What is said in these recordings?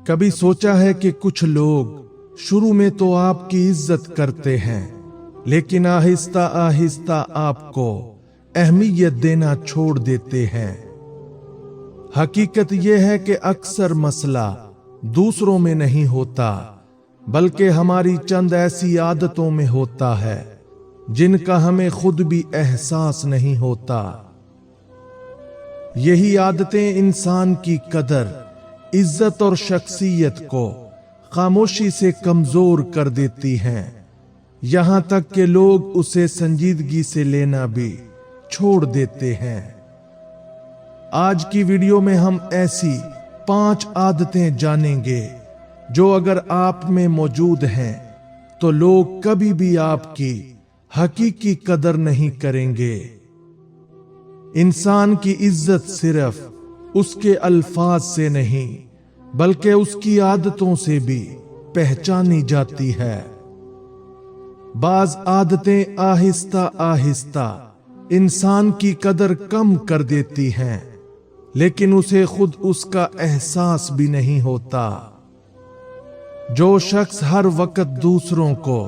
कभी सोचा है कि कुछ लोग शुरू में तो आपकी इज्जत करते हैं, लेकिन आहिस्ता आहिस्ता आपको अहमियत देना छोड़ देते हैं। हकीकत यह है कि अक्सर मसला दूसरों में नहीं होता, बल्कि हमारी चंद ऐसी आदतों में होता है जिनका हमें खुद भी एहसास नहीं होता। यही आदतें इंसान की कदर, इज्जत और शख्सियत को खामोशी से कमजोर कर देती हैं, यहां तक कि लोग उसे संजीदगी से लेना भी छोड़ देते हैं। आज की वीडियो में हम ऐसी 5 आदतें जानेंगे जो अगर आप में मौजूद हैं तो लोग कभी भी आपकी हकीकी कदर नहीं करेंगे। इंसान की इज्जत सिर्फ उसके अल्फाज से नहीं बल्कि उसकी आदतों से भी पहचानी जाती है। बाज आदतें आहिस्ता आहिस्ता इंसान की कदर कम कर देती हैं, लेकिन उसे खुद उसका एहसास भी नहीं होता। जो शख्स हर वक्त दूसरों को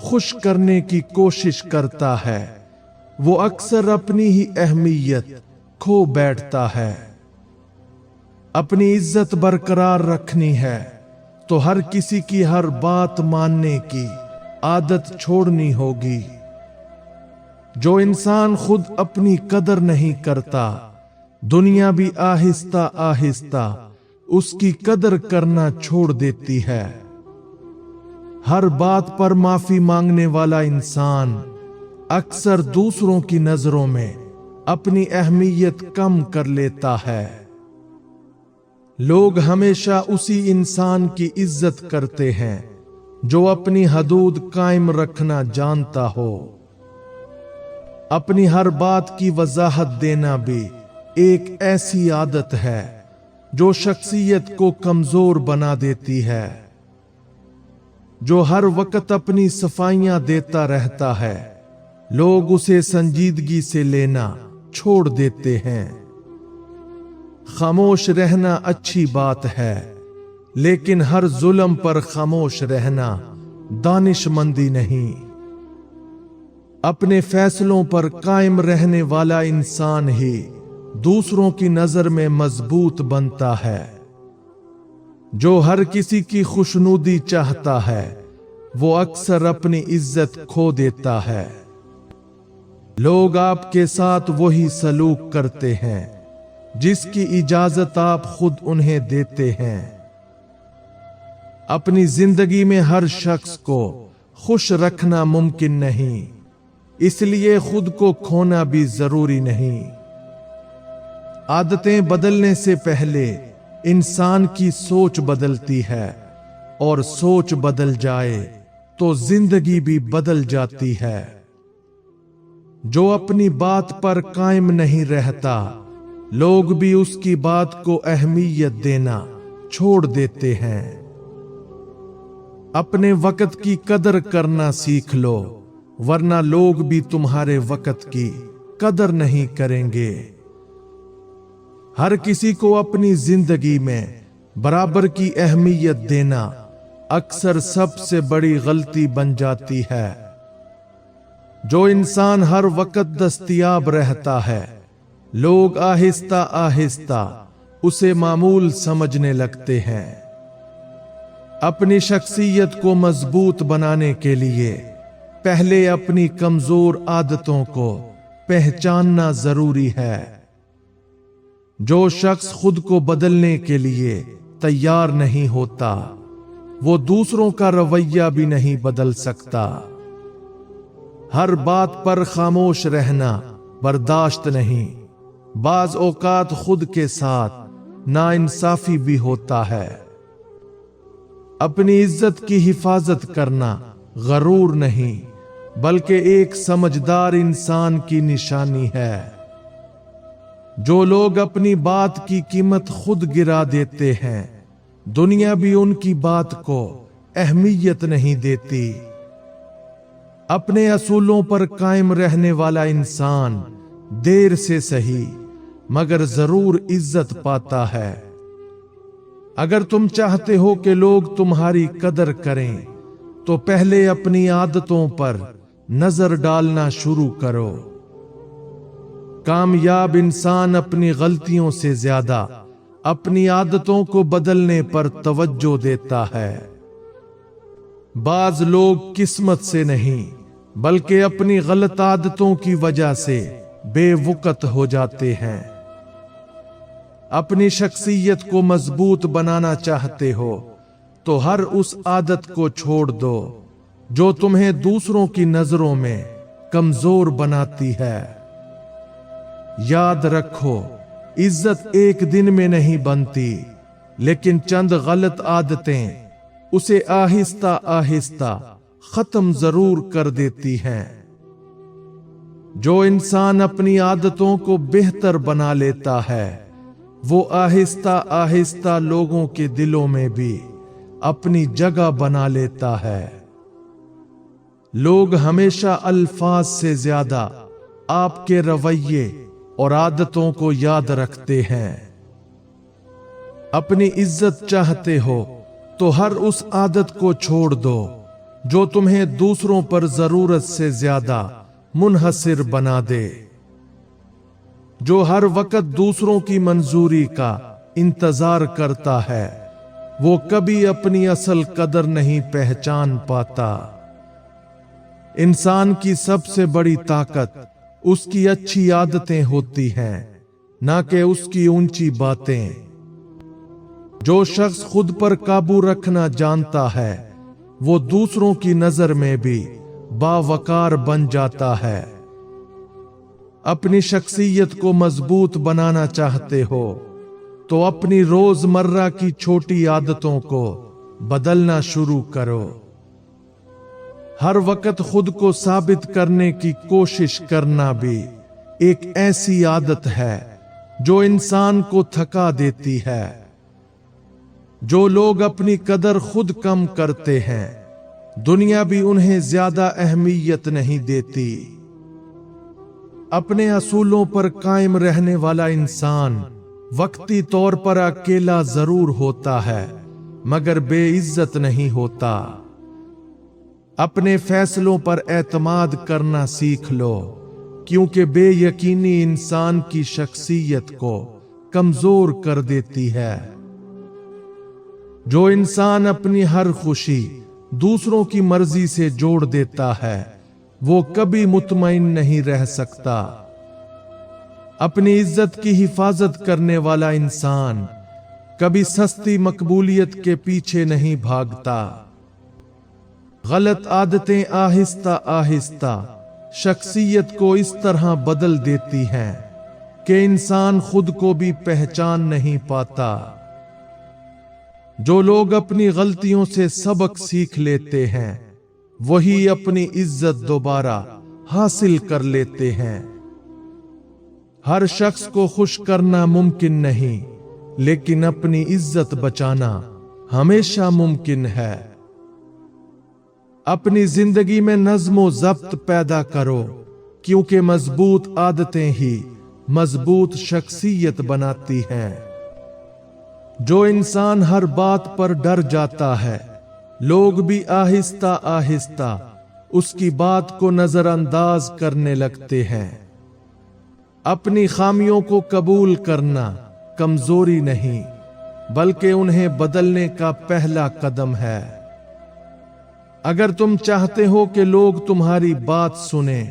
खुश करने की कोशिश करता है, वो अक्सर अपनी ही अहमियत खो बैठता है। अपनी इज्जत बरकरार रखनी है तो हर किसी की हर बात मानने की आदत छोड़नी होगी। जो इंसान खुद अपनी कदर नहीं करता, दुनिया भी आहिस्ता आहिस्ता उसकी कदर करना छोड़ देती है। हर बात पर माफी मांगने वाला इंसान अक्सर दूसरों की नजरों में अपनी अहमियत कम कर लेता है। लोग हमेशा उसी इंसान की इज्जत करते हैं जो अपनी हदूद कायम रखना जानता हो। अपनी हर बात की वजाहत देना भी एक ऐसी आदत है जो शख्सियत को कमजोर बना देती है। जो हर वक्त अपनी सफाइयां देता रहता है, लोग उसे संजीदगी से लेना छोड़ देते हैं। खामोश रहना अच्छी बात है, लेकिन हर जुल्म पर खामोश रहना दानिशमंदी नहीं। अपने फैसलों पर कायम रहने वाला इंसान ही दूसरों की नजर में मजबूत बनता है। जो हर किसी की खुशनुदी चाहता है, वो अक्सर अपनी इज्जत खो देता है। लोग आपके साथ वही सलूक करते हैं जिसकी इजाजत आप खुद उन्हें देते हैं। अपनी जिंदगी में हर शख्स को खुश रखना मुमकिन नहीं, इसलिए खुद को खोना भी जरूरी नहीं। आदतें बदलने से पहले इंसान की सोच बदलती है, और सोच बदल जाए तो जिंदगी भी बदल जाती है। जो अपनी बात पर कायम नहीं रहता, लोग भी उसकी बात को अहमियत देना छोड़ देते हैं। अपने वक्त की कदर करना सीख लो, वरना लोग भी तुम्हारे वक्त की कदर नहीं करेंगे। हर किसी को अपनी जिंदगी में बराबर की अहमियत देना अक्सर सबसे बड़ी गलती बन जाती है। जो इंसान हर वक्त दस्तयाब रहता है, लोग आहिस्ता आहिस्ता उसे मामूल समझने लगते हैं। अपनी शख्सियत को मजबूत बनाने के लिए पहले अपनी कमजोर आदतों को पहचानना जरूरी है। जो शख्स खुद को बदलने के लिए तैयार नहीं होता, वो दूसरों का रवैया भी नहीं बदल सकता। हर बात पर खामोश रहना बर्दाश्त नहीं, बाज औकात खुद के साथ नाइंसाफी भी होता है। अपनी इज्जत की हिफाजत करना गरूर नहीं, बल्कि एक समझदार इंसान की निशानी है। जो लोग अपनी बात की कीमत खुद गिरा देते हैं, दुनिया भी उनकी बात को अहमियत नहीं देती। अपने असूलों पर कायम रहने वाला इंसान देर से सही मगर जरूर इज्जत पाता है। अगर तुम चाहते हो कि लोग तुम्हारी कदर करें तो पहले अपनी आदतों पर नजर डालना शुरू करो। कामयाब इंसान अपनी गलतियों से ज्यादा अपनी आदतों को बदलने पर तवज्जो देता है। बाज लोग किस्मत से नहीं बल्कि अपनी गलत आदतों की वजह से बेवकूफ हो जाते हैं। अपनी शख्सियत को मजबूत बनाना चाहते हो तो हर उस आदत को छोड़ दो जो तुम्हें दूसरों की नजरों में कमजोर बनाती है। याद रखो, इज्जत एक दिन में नहीं बनती, लेकिन चंद गलत आदतें उसे आहिस्ता आहिस्ता खत्म जरूर कर देती हैं। जो इंसान अपनी आदतों को बेहतर बना लेता है वो आहिस्ता आहिस्ता लोगों के दिलों में भी अपनी जगह बना लेता है। लोग हमेशा अल्फाज से ज्यादा आपके रवैये और आदतों को याद रखते हैं। अपनी इज्जत चाहते हो तो हर उस आदत को छोड़ दो जो तुम्हें दूसरों पर जरूरत से ज्यादा मुनहसिर बना दे। जो हर वक्त दूसरों की मंजूरी का इंतजार करता है वो कभी अपनी असल कदर नहीं पहचान पाता। इंसान की सबसे बड़ी ताकत उसकी अच्छी आदतें होती हैं, ना कि उसकी ऊंची बातें। जो शख्स खुद पर काबू रखना जानता है वो दूसरों की नजर में भी बावकार बन जाता है। अपनी शख्सियत को मजबूत बनाना चाहते हो तो अपनी रोजमर्रा की छोटी आदतों को बदलना शुरू करो। हर वक्त खुद को साबित करने की कोशिश करना भी एक ऐसी आदत है जो इंसान को थका देती है। जो लोग अपनी कदर खुद कम करते हैं दुनिया भी उन्हें ज्यादा अहमियत नहीं देती। अपने असूलों पर कायम रहने वाला इंसान वक्ती तौर पर अकेला जरूर होता है मगर बेइज्जत नहीं होता। अपने फैसलों पर एतमाद करना सीख लो क्योंकि बेयकीनी इंसान की शख्सियत को कमजोर कर देती है। जो इंसान अपनी हर खुशी दूसरों की मर्जी से जोड़ देता है वो कभी मुतमईन नहीं रह सकता। अपनी इज्जत की हिफाजत करने वाला इंसान कभी सस्ती मकबूलियत के पीछे नहीं भागता। गलत आदतें आहिस्ता आहिस्ता शख्सियत को इस तरह बदल देती हैं कि इंसान खुद को भी पहचान नहीं पाता। जो लोग अपनी गलतियों से सबक सीख लेते हैं वही अपनी इज्जत दोबारा हासिल कर लेते हैं। हर शख्स को खुश करना मुमकिन नहीं, लेकिन अपनी इज्जत बचाना हमेशा मुमकिन है। अपनी जिंदगी में नज़्म व ज़ब्त पैदा करो क्योंकि मजबूत आदतें ही मजबूत शख्सियत बनाती हैं। जो इंसान हर बात पर डर जाता है लोग भी आहिस्ता आहिस्ता उसकी बात को नजरअंदाज करने लगते हैं। अपनी खामियों को कबूल करना कमजोरी नहीं बल्कि उन्हें बदलने का पहला कदम है। अगर तुम चाहते हो कि लोग तुम्हारी बात सुने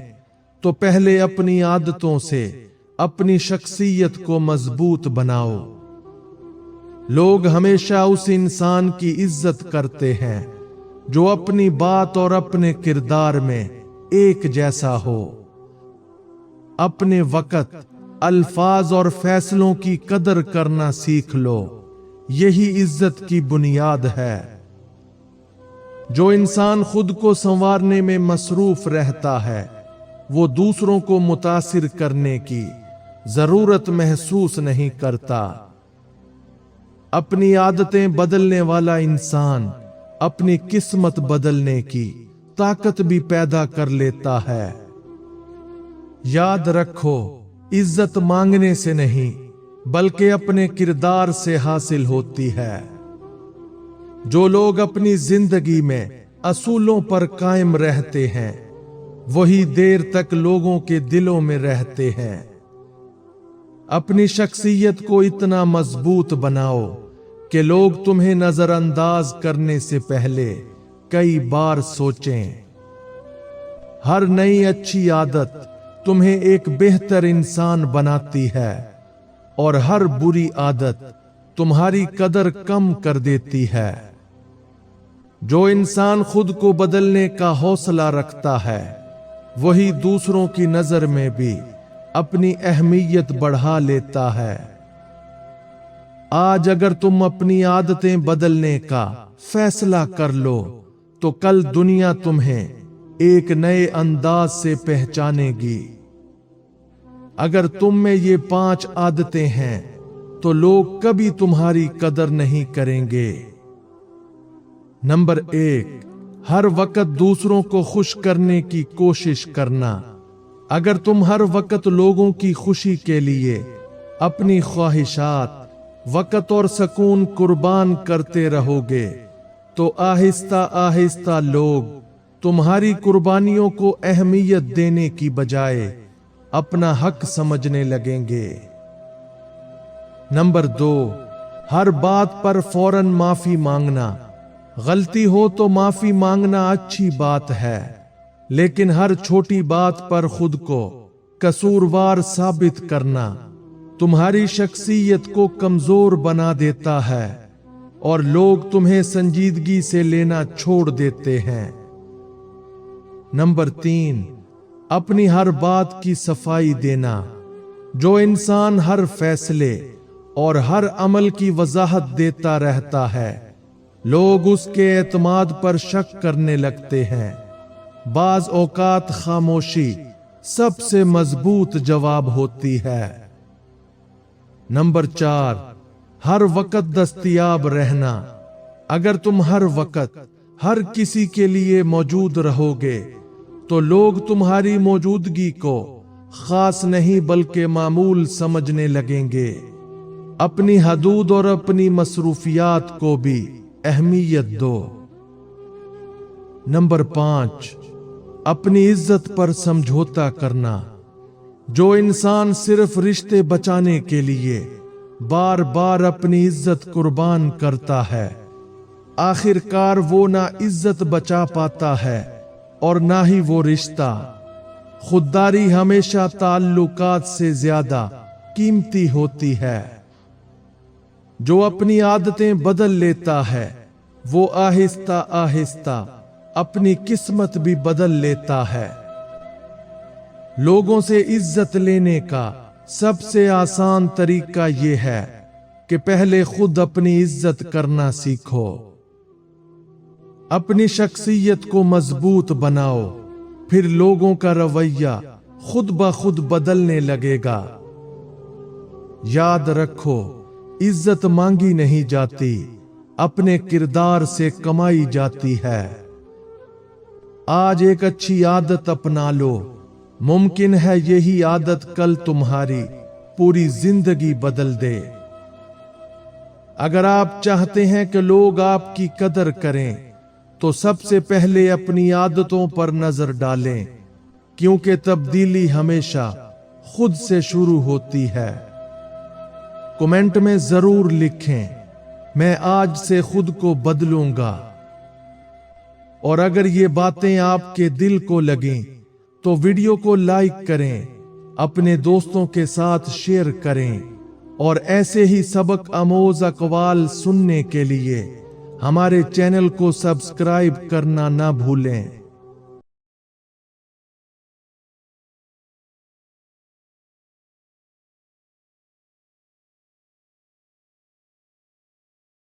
तो पहले अपनी आदतों से अपनी शख्सियत को मजबूत बनाओ। लोग हमेशा उस इंसान की इज्जत करते हैं जो अपनी बात और अपने किरदार में एक जैसा हो। अपने वक्त, अल्फाज और फैसलों की कदर करना सीख लो, यही इज्जत की बुनियाद है। जो इंसान खुद को संवारने में मसरूफ रहता है वो दूसरों को मुतासिर करने की जरूरत महसूस नहीं करता। अपनी आदतें बदलने वाला इंसान अपनी किस्मत बदलने की ताकत भी पैदा कर लेता है। याद रखो, इज्जत मांगने से नहीं बल्कि अपने किरदार से हासिल होती है। जो लोग अपनी जिंदगी में असूलों पर कायम रहते हैं वही देर तक लोगों के दिलों में रहते हैं। अपनी शख्सियत को इतना मजबूत बनाओ कि लोग तुम्हें नजरअंदाज करने से पहले कई बार सोचें। हर नई अच्छी आदत तुम्हें एक बेहतर इंसान बनाती है और हर बुरी आदत तुम्हारी कदर कम कर देती है। जो इंसान खुद को बदलने का हौसला रखता है वही दूसरों की नजर में भी अपनी अहमियत बढ़ा लेता है। आज अगर तुम अपनी आदतें बदलने का फैसला कर लो तो कल दुनिया तुम्हें एक नए अंदाज से पहचानेगी। अगर तुम में ये 5 आदतें हैं तो लोग कभी तुम्हारी कदर नहीं करेंगे। नंबर 1, हर वक्त दूसरों को खुश करने की कोशिश करना। अगर तुम हर वक्त लोगों की खुशी के लिए अपनी ख्वाहिशात, वक्त और सुकून कुर्बान करते रहोगे तो आहिस्ता आहिस्ता लोग तुम्हारी कुर्बानियों को अहमियत देने की बजाय अपना हक समझने लगेंगे। नंबर 2, हर बात पर फौरन माफी मांगना। गलती हो तो माफी मांगना अच्छी बात है, लेकिन हर छोटी बात पर खुद को कसूरवार साबित करना तुम्हारी शख्सियत को कमजोर बना देता है और लोग तुम्हें संजीदगी से लेना छोड़ देते हैं। नंबर 3, अपनी हर बात की सफाई देना। जो इंसान हर फैसले और हर अमल की वजाहत देता रहता है लोग उसके एतमाद पर शक करने लगते हैं। बाज औकात खामोशी सबसे मजबूत जवाब होती है। नंबर 4, हर वक्त दस्तयाब रहना। अगर तुम हर वक्त हर किसी के लिए मौजूद रहोगे तो लोग तुम्हारी मौजूदगी को खास नहीं बल्कि मामूल समझने लगेंगे। अपनी हदूद और अपनी मसरूफियात को भी अहमियत दो। नंबर 5, अपनी इज्जत पर समझौता करना। जो इंसान सिर्फ रिश्ते बचाने के लिए बार बार अपनी इज्जत कुर्बान करता है आखिरकार वो ना इज्जत बचा पाता है और ना ही वो रिश्ता। खुददारी हमेशा ताल्लुकात से ज्यादा कीमती होती है। जो अपनी आदतें बदल लेता है वो आहिस्ता आहिस्ता अपनी किस्मत भी बदल लेता है। लोगों से इज्जत लेने का सबसे आसान तरीका यह है कि पहले खुद अपनी इज्जत करना सीखो। अपनी शख्सियत को मजबूत बनाओ, फिर लोगों का रवैया खुद ब खुद बदलने लगेगा। याद रखो, इज्जत मांगी नहीं जाती, अपने किरदार से कमाई जाती है। आज एक अच्छी आदत अपना लो, मुमकिन है यही आदत कल तुम्हारी पूरी जिंदगी बदल दे। अगर आप चाहते हैं कि लोग आपकी कदर करें तो सबसे पहले अपनी आदतों पर नजर डालें, क्योंकि तब्दीली हमेशा खुद से शुरू होती है। कमेंट में जरूर लिखें, मैं आज से खुद को बदलूंगा। और अगर ये बातें आपके दिल को लगें तो वीडियो को लाइक करें, अपने दोस्तों के साथ शेयर करें और ऐसे ही सबक आमोज अक़वाल सुनने के लिए हमारे चैनल को सब्सक्राइब करना ना भूलें।